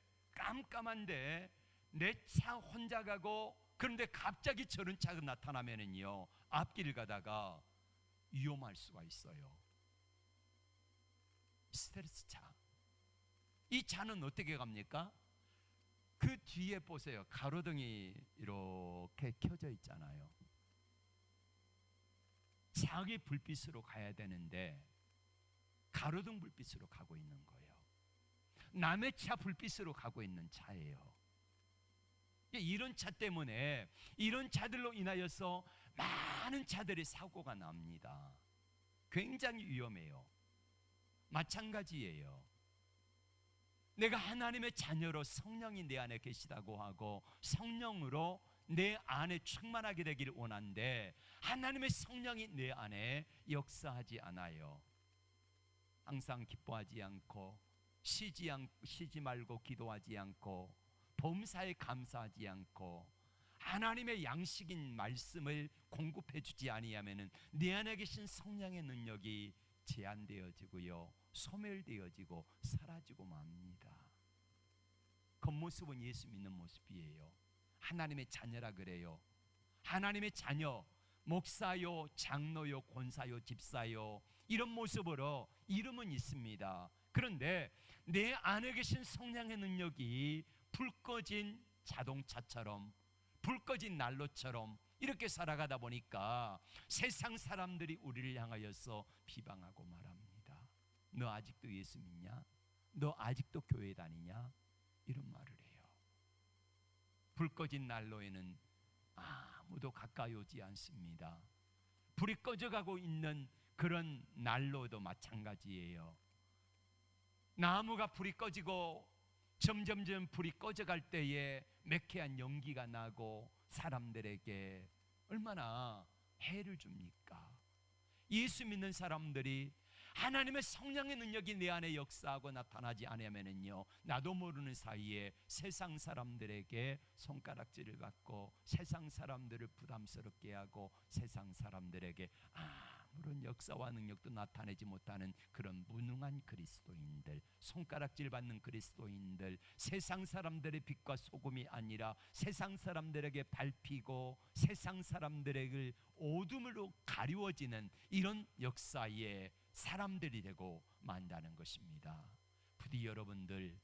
내 차 혼자 가고, 그런데 갑자기 저런 차가 나타나면은요 앞길 가다가 위험할 수가 있어요. 스텔스 차. 이 차는 어떻게 갑니까? 그 뒤에 보세요. 가로등이 이렇게 켜져 있잖아요. 자기 불빛으로 가야 되는데 가로등 불빛으로 가고 있는 거예요. 남의 차 불빛으로 가고 있는 차예요. 이런 차 때문에, 이런 차들로 인하여서 많은 차들이 사고가 납니다. 굉장히 위험해요. 마찬가지예요. 내가 하나님의 자녀로 성령이 내 안에 계시다고 하고 성령으로 내 안에 충만하게 되기를 원하는데 하나님의 성령이 내 안에 역사하지 않아요. 항상 기뻐하지 않고 쉬지 말고 기도하지 않고 범사에 감사하지 않고 하나님의 양식인 말씀을 공급해 주지 아니하면은 내 안에 계신 성령의 능력이 제한되어지고요, 소멸되어지고 사라지고 맙니다. 겉모습은 예수 믿는 모습이에요. 하나님의 자녀라 그래요. 하나님의 자녀, 목사요, 장로요, 권사요, 집사요, 이런 모습으로 이름은 있습니다. 그런데 내 안에 계신 성령의 능력이 불 꺼진 자동차처럼, 불 꺼진 난로처럼 이렇게 살아가다 보니까 세상 사람들이 우리를 향하여서 비방하고 말합니다. 너 아직도 예수 믿냐? 너 아직도 교회 다니냐? 이런 말을 해요. 불 꺼진 난로에는 아무도 가까이 오지 않습니다. 불이 꺼져가고 있는 그런 난로도 마찬가지예요. 나무가 불이 꺼지고 점점점 불이 꺼져갈 때에 매캐한 연기가 나고 사람들에게 얼마나 해를 줍니까? 예수 믿는 사람들이 하나님의 성령의 능력이 내 안에 역사하고 나타나지 않으면은요, 나도 모르는 사이에 세상 사람들에게 손가락질을 받고 세상 사람들을 부담스럽게 하고 세상 사람들에게 아무런 역사와 능력도 나타내지 못하는 그런 무능한 그리스도인들, 손가락질 받는 그리스도인들, 세상 사람들의 빛과 소금이 아니라 세상 사람들에게 밟히고 세상 사람들에게 어둠으로 가리워지는 이런 역사에 사람들이 되고 만다는 것입니다. 부디 여러분들,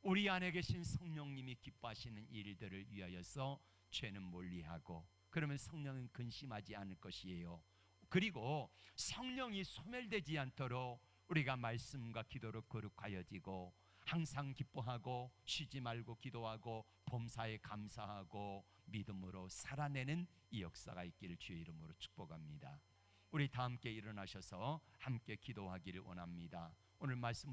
우리 안에 계신 성령님이 기뻐하시는 일들을 위하여서 죄는 멀리하고, 그러면 성령은 근심하지 않을 것이에요. 그리고 성령이 소멸되지 않도록 우리가 말씀과 기도로 거룩하여지고 항상 기뻐하고 쉬지 말고 기도하고 범사에 감사하고 믿음으로 살아내는 이 역사가 있기를 주의 이름으로 축복합니다. 우리 다 함께 일어나셔서 함께 기도하기를 원합니다. 오늘 말씀